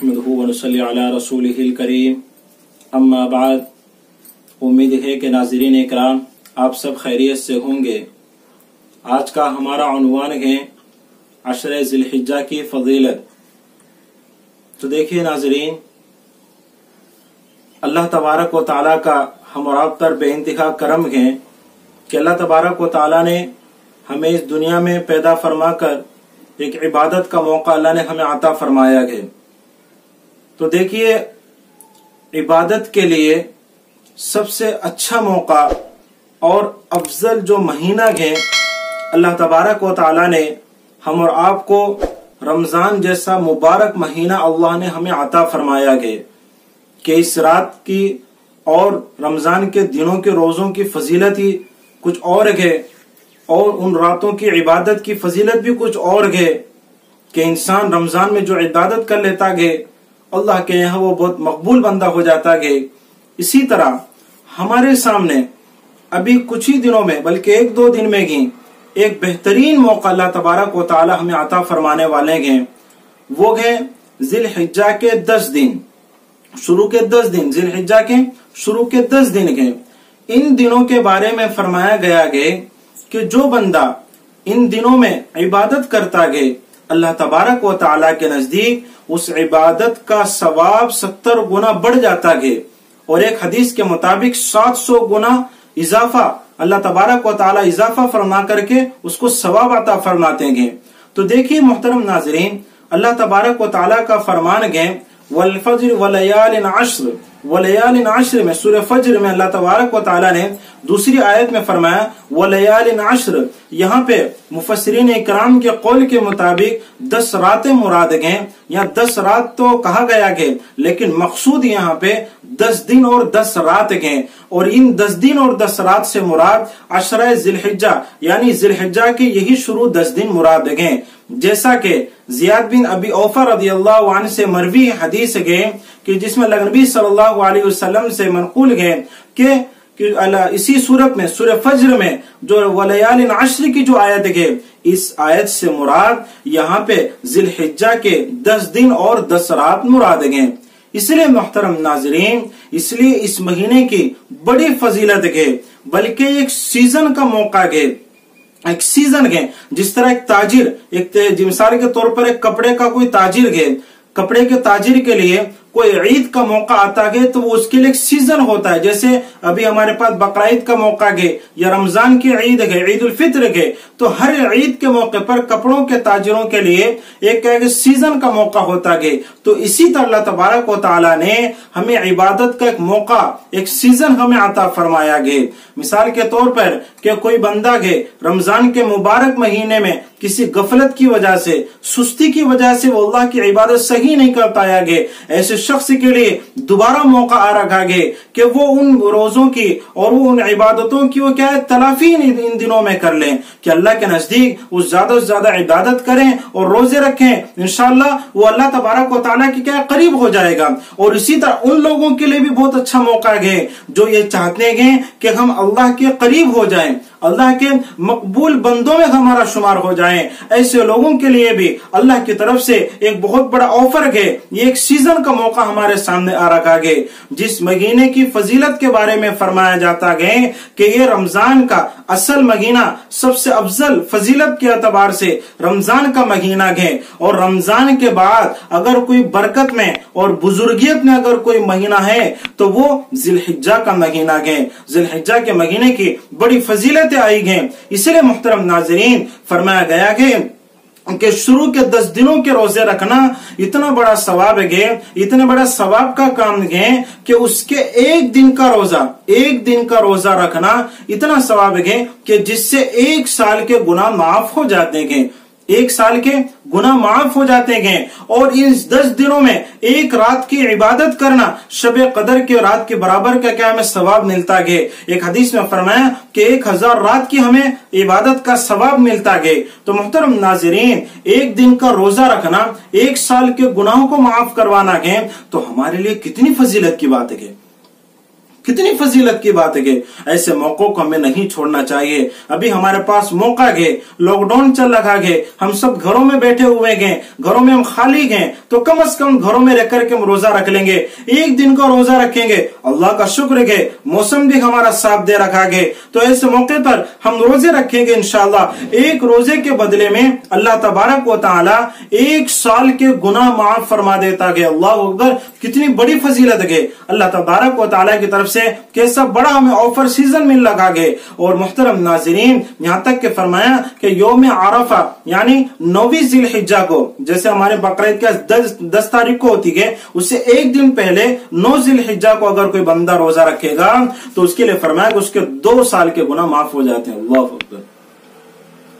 नहमदुहु व नसल्ली अला रसूलिहिल करीम, अम्मा बाद। उम्मीद है कि नाज़रीन इकराम आप सब खैरियत से होंगे। आज का हमारा उन्वान है अशरे ज़िलहिज्जा की फजीलत। तो देखिए नाज़रीन, अल्लाह तबारक व तआला का हम और आप पर बेइंतहा करम है कि अल्लाह तबारक व तआला ने हमें इस दुनिया में पैदा फरमाकर एक इबादत का मौका अल्लाह ने हमें अता फरमाया है। तो देखिए, इबादत के लिए सबसे अच्छा मौका और अफजल जो महीना है, अल्लाह तबारक व तआला ने हम और आपको रमजान जैसा मुबारक महीना अल्लाह ने हमें अता फरमाया है कि इस रात की और रमजान के दिनों के रोजों की फजीलत ही कुछ और है और उन रातों की इबादत की फजीलत भी कुछ और है कि इंसान रमजान में जो इबादत कर लेता है अल्लाह के यहाँ वो बहुत मकबूल बंदा हो जाता है। इसी तरह हमारे सामने अभी कुछ ही दिनों में, बल्कि एक दो दिन में ही एक बेहतरीन मौका अल्लाह तबारक व तआला हमें अता फरमाने वाले हैं। वो है ज़िलहिज्जा के 10 दिन, शुरू के 10 दिन, ज़िलहिज्जा के शुरू के 10 दिन हैं। इन दिनों के बारे में फरमाया गया है कि जो बंदा इन दिनों में इबादत करता है, अल्लाह तबारक व तआला के नजदीक उस इबादत का सवाब 70 गुना बढ़ जाता है और एक हदीस के मुताबिक 700 गुना इजाफा अल्लाह तबारक व तआला इजाफा फरमा करके उसको सवाब अता फरमाते हैं। तो देखिए मोहतरम नाजरीन, अल्लाह तबारक व तआला का फरमान है वल फज्र व लयालिन अश्र, व लयालिन अश्र में सूरह फज्र में अल्लाह तबारक व तआला ने दूसरी आयत में फरमाया व लयालिन अश्र। यहाँ पे मुफस्सिरीन इकराम के कौल के मुताबिक 10 रातें मुराद हैं। यहाँ 10 रात तो कहा गया है, लेकिन मकसूद यहाँ पे 10 दिन और 10 रात हैं और इन 10 दिन और 10 रात से मुराद अशरा ज़िलहिज्जा यानी ज़िलहिज्जा के यही शुरू 10 दिन मुराद हैं। जैसा कि ज़ियाद बिन अबी औफा रदियल्लाहु अन्हु से मरवी हदीस है कि जिसमें नबी सल्लल्लाहु अलैहि वसल्लम से मनक़ूल है कि इसी सूरत में सूरह फज्र में जो वलयालिन अश्र की जो आयत है, इस आयत से मुराद यहाँ पे ज़िलहिज्जा के 10 दिन और 10 रात मुराद हैं। इसलिए मोहतरम नाजरीन, इसलिए इस महीने की बड़ी फजीलत है, बल्कि एक सीजन का मौका है, एक सीजन है। जिस तरह एक ताजिर, एक मिसाल के तौर पर एक कपड़े का कोई ताजिर है, कपड़े के ताजिर के लिए कोई ईद का मौका आता है तो वो उसके लिए एक सीजन होता है। जैसे अभी हमारे पास बकरा ईद का मौका है या रमजान की ईद है, ईद उल फित्र है, तो हर ईद के मौके पर कपड़ों के ताजिरों के लिए एक सीजन का मौका होता है। तो इसी तरह अल्लाह तबारक व तआला ने हमें इबादत का एक मौका, एक सीजन हमें अता फरमाया है। मिसाल के तौर पर कि कोई बंदा है रमजान के मुबारक महीने में किसी गफलत की वजह से, सुस्ती की वजह से वो अल्लाह की इबादत सही नहीं कर पाया है, ऐसे शख्स के लिए दोबारा मौका आ रखा है कि वो उन रोजों की और वो उन इबादतों की वो क्या है तलाफी इन दिनों में कर लें कि अल्लाह के नजदीक वो ज्यादा से ज्यादा इबादत करें और रोजे रखें। इंशाअल्लाह वो अल्लाह तबारक व तआला के क्या करीब हो जाएगा। और इसी तरह उन लोगों के लिए भी बहुत अच्छा मौका है जो ये चाहते हैं कि हम अल्लाह के करीब हो जाएं, अल्लाह के मकबूल बंदों में हमारा शुमार हो जाएं। ऐसे लोगों के लिए भी अल्लाह की तरफ से एक बहुत बड़ा ऑफर है, ये एक सीजन का मौका हमारे सामने आ रखा है। जिस महीने की फजीलत के बारे में फरमाया जाता है कि ये रमजान का असल महीना सबसे अफजल फजीलत के एतबार से रमजान का महीना है और रमजान के बाद अगर कोई बरकत में और बुजुर्गियत में अगर कोई महीना है तो वो ज़िलहिज्जा का महीना है। ज़िलहिज्जा के महीने की बड़ी फजीलतें आई हैं। इसलिए मुहतरम नाजरीन, फरमाया गया है कि शुरू के 10 दिनों के रोजे रखना इतना बड़ा सवाब है, इतने बड़ा सवाब का काम है कि उसके एक दिन का रोजा रखना इतना सवाब है कि जिससे 1 साल के गुनाह माफ हो जाते हैं, 1 साल के गुनाह माफ हो जाते हैं। और इन 10 दिनों में एक रात की इबादत करना शबे कदर के रात के बराबर का क्या हमें सवाब मिलता है। एक हदीस में फरमाया कि 1000 रात की हमें इबादत का सवाब मिलता है। तो मोहतरम नाजरीन, एक दिन का रोजा रखना 1 साल के गुनाहों को माफ करवाना है तो हमारे लिए कितनी फजीलत की बात है, कितनी फजीलत की बात है। ऐसे मौकों को हमें नहीं छोड़ना चाहिए। अभी हमारे पास मौका है, लॉकडाउन चल रखा है, हम सब घरों में बैठे हुए गए, घरों में हम खाली गए, तो कम से कम घरों में रह करके हम रोजा रख लेंगे, एक दिन का रोजा रखेंगे। अल्लाह का शुक्र है मौसम भी हमारा साथ दे रखा है, तो ऐसे मौके पर हम रोजे रखेंगे इंशाअल्लाह। एक रोजे के बदले में अल्लाह तबारक व तआला 1 साल के गुनाह माफ फरमा देता है। अल्लाह अकबर, कितनी बड़ी फजीलत है। अल्लाह तबारक व तआला की तरफ से कैसा बड़ा हमें ऑफर सीजन मिल लगा है। और मुहतरम नाज़रीन, यहाँ तक के फरमाया कि यौम आरफा यानी 9वीं ज़िलहिज्जा को, जैसे हमारे बकरीद का 10 तारीख को होती है, उससे एक दिन पहले 9 ज़िलहिज्जा को अगर कोई बंदा रोजा रखेगा तो उसके लिए फरमाया कि उसके 2 साल के गुनाह माफ हो जाते हैं। अल्लाह अकबर,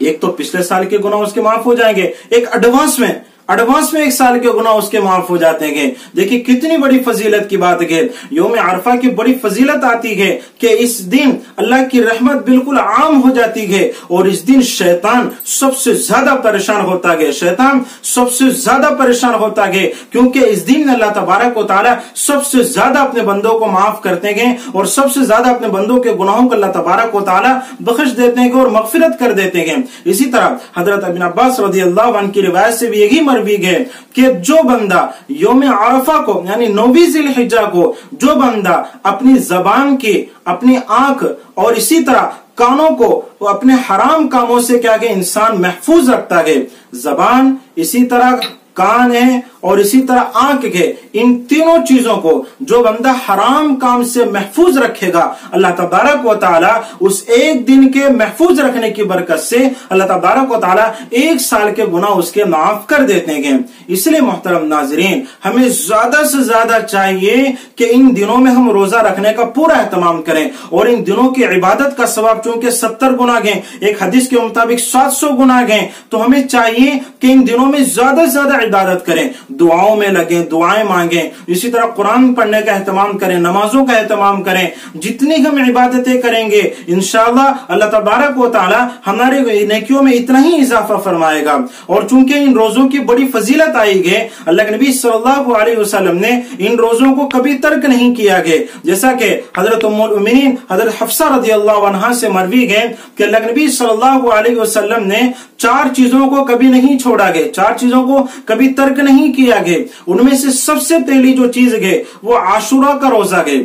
एक तो पिछले साल के गुनाह उसके माफ हो जाएंगे, एक एडवांस में 1 साल के गुनाह उसके माफ हो जाते हैं। देखिए कितनी बड़ी फजीलत की बात है। यौम अरफा की बड़ी फजीलत आती है कि इस दिन अल्लाह की रहमत बिल्कुल आम हो जाती है और इस दिन शैतान सबसे ज्यादा परेशान होता है। शैतान सबसे ज्यादा परेशान होता है क्योंकि इस दिन अल्लाह तबारक व तआला सबसे ज्यादा अपने बंदों को माफ करते हैं और सबसे ज्यादा अपने बंदों के गुनाहों को अल्लाह तबारक व तआला बख्श देते हैं और मगफिरत कर देते हैं। इसी तरह हजरत इब्न अब्बास रज़ियल्लाहु अन्हु की रिवायत से भी यही भी है कि जो बंदा यौम आरफा को यानी 9वीं ज़िलहिज्जा को जो बंदा अपनी जबान की, अपनी आंख और इसी तरह कानों को अपने हराम कामों से क्या कि इंसान महफूज रखता है, जबान, इसी तरह कान है और इसी तरह आंख के, इन तीनों चीजों को जो बंदा हराम काम से महफूज रखेगा, अल्लाह तबारक व तआला उस एक दिन के महफूज रखने की बरकत से अल्लाह तबारक व तआला 1 साल के गुनाह उसके माफ कर देते हैं। इसलिए मोहतरम नाजरीन, हमें ज्यादा से ज्यादा चाहिए कि इन दिनों में हम रोजा रखने का पूरा एहतमाम करें और इन दिनों की इबादत का सवाब चूंकि 70 गुना है, एक हदीस के मुताबिक 700 गुना है, तो हमें चाहिए कि इन दिनों में ज्यादा से ज्यादा इबादत करें, दुआओं में लगे, दुआएं मांगे, इसी तरह कुरान पढ़ने का एहतमाम करें, नमाजों का एहतमाम करें। जितनी हम इबादतें करेंगे इंशाअल्लाह अल्लाह तबारक व तआला हमारे नेकियों में इतना ही इजाफा फरमाएगा। और चूंकि इन रोजों की बड़ी फजीलत आई है, अल्लाह के नबी सल्लल्लाहु अलैहि वसल्लम ने इन रोजों को कभी तर्क नहीं किया गया। जैसा कि हजरत उम्मुल मोमिनीन हजरत हफ्सा रज़ियल्लाहु अन्हा से मरवी है कि अल्लाह के नबी सल्लल्लाहु अलैहि वसल्लम ने 4 चीजों को कभी नहीं छोड़ा गया, 4 चीजों को कभी तर्क नहीं किया गया। उनमें से सबसे पहली जो चीज है वो आशुरा का रोजा है।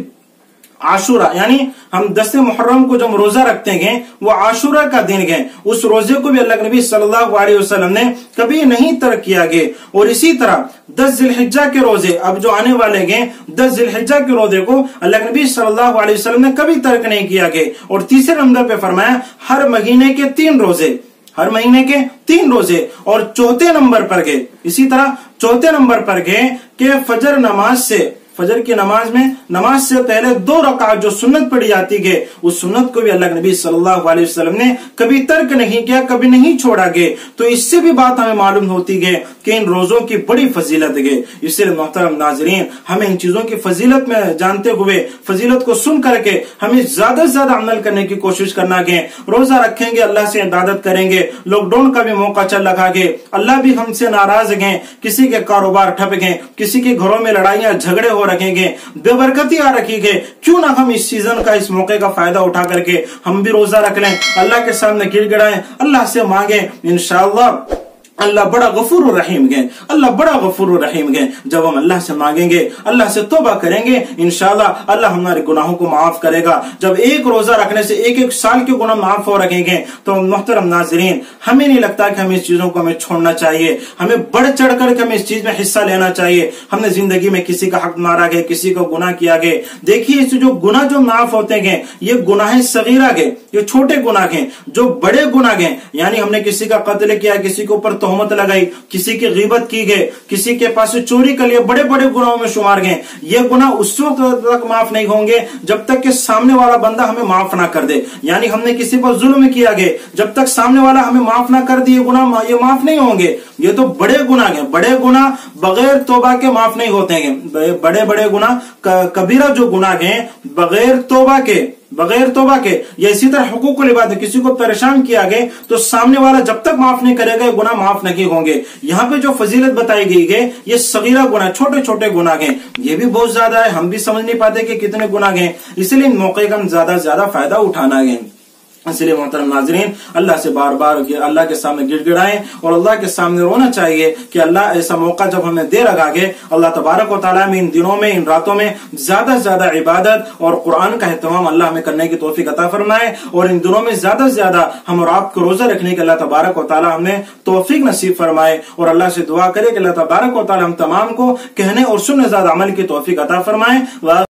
आशुरा यानी हम 10 मुहर्रम को जब रोजा रखते हैं वो आशुरा का दिन है, उस रोजे को भी अल्लाह के नबी सल्लल्लाहु अलैहि वसल्लम ने कभी नहीं तर्क किया गया। और इसी तरह 10 ज़िलहिज्जा के रोजे अब जो आने वाले हैं, 10 ज़िलहिज्जा के रोजे को अल्लाह के नबी सल्लल्लाहु अलैहि वसल्लम ने कभी तर्क नहीं किया गया। और तीसरे नंबर पे फरमाया हर महीने के 3 रोजे, हर महीने के 3 रोजे। और चौथे नंबर पर गए, इसी तरह चौथे नंबर पर गए कि फजर नमाज से, फजर की नमाज से पहले 2 रकात जो सुन्नत पढ़ी जाती है, उस सुन्नत को भी अल्लाह के नबी सल्लल्लाहु अलैहि वसल्लम ने कभी तर्क नहीं किया, कभी नहीं छोड़ा गया। तो इससे भी बात हमें मालूम होती है कि इन रोजों की बड़ी फजीलत है। इसलिए मोहतरम नाजरीन, हमें इन चीजों की फजीलत में जानते हुए, फजीलत को सुन करके हमें ज्यादा से ज्यादा अमल करने की कोशिश करना है। रोजा रखेंगे, अल्लाह से इबादत करेंगे, लॉकडाउन का भी मौका चल रखा है, अल्लाह भी हमसे नाराज है, किसी के कारोबार ठप गए, किसी के घरों में लड़ाइयां झगड़े हो रखेंगे, बेबरकती आ रखी है, क्यों ना हम इस सीजन का, इस मौके का फायदा उठा करके हम भी रोजा रख लें, अल्लाह के सामने गिड़गिड़ाएं, अल्लाह से मांगे। इंशाअल्लाह अल्लाह बड़ा गफूर रहीम है, अल्लाह बड़ा गफूर रहीम है। जब हम अल्लाह से मांगेंगे, अल्लाह से तौबा करेंगे, इंशाअल्लाह अल्लाह हमारे गुनाहों को माफ करेगा। जब एक रोजा रखने से 1-1 साल के गुनाह माफ हो रखेंगे, तो मोहतरम नाजरीन, हमें नहीं लगता कि हमें इस चीजों को हमें छोड़ना चाहिए, हमें बढ़ चढ़ कर हमें इस चीज में हिस्सा लेना चाहिए। हमने जिंदगी में किसी का हक मारा गया, किसी को गुनाह किया गया, देखिए इस जो गुनाह जो माफ होते हैं ये गुनाह सगीरा है, ये छोटे गुनाह हैं। जो बड़े गुनाह हैं यानी हमने किसी का कत्ल किया, किसी के ऊपर तोहमत लगाई, किसी की गीबत की गई, किसी के पास से चोरी कर लिया, बड़े बड़े गुनाहों में शुमार गए। ये गुनाह उस वक्त तक माफ नहीं होंगे जब तक कि सामने वाला बंदा हमें माफ ना कर दे। यानी हमने किसी पर जुल्म किया गया, जब तक सामने वाला हमें माफ ना कर दे, ये गुनाह ये माफ नहीं होंगे। ये तो बड़े गुनाह हैं। बड़े गुनाह बगैर तौबा के माफ नहीं होते हैं। बड़े बड़े गुनाह कबीरा जो गुनाह हैं बगैर तौबा के या इसी तरह हुकूकुल इबादत, किसी को परेशान किया गया तो सामने वाला जब तक माफ नहीं करेगा ये गुनाह माफ नहीं होंगे। यहाँ पे जो फजीलत बताई गई है ये सगीरा गुनाह, छोटे छोटे गुनाह हैं, ये भी बहुत ज्यादा है, हम भी समझ नहीं पाते कि कितने गुनाह हैं, इसलिए इन मौके का हम ज्यादा से ज्यादा फायदा उठाना है। इसलिए मोहतरम नाजरीन, अल्लाह से बार बार अल्लाह के सामने गिड़गिड़ाएं और अल्लाह के सामने रोना चाहिए कि अल्लाह ऐसा मौका जब हमें दे रखा है, अल्लाह तबारक व तआला में इन दिनों में, इन रातों में ज्यादा से ज्यादा इबादत और कुरान का एहतमाम अल्लाह हमें करने की तौफीक अता फरमाए और इन दिनों में ज्यादा से ज्यादा हम और आपको रोजा रखने के अल्लाह तबारक व तआला हमें तौफीक नसीब फरमाए और अल्लाह से दुआ करे कि अल्लाह तबारक व तआला हम तमाम को कहने और सुनने ज्यादा अमल की तौफीक अता फरमाए।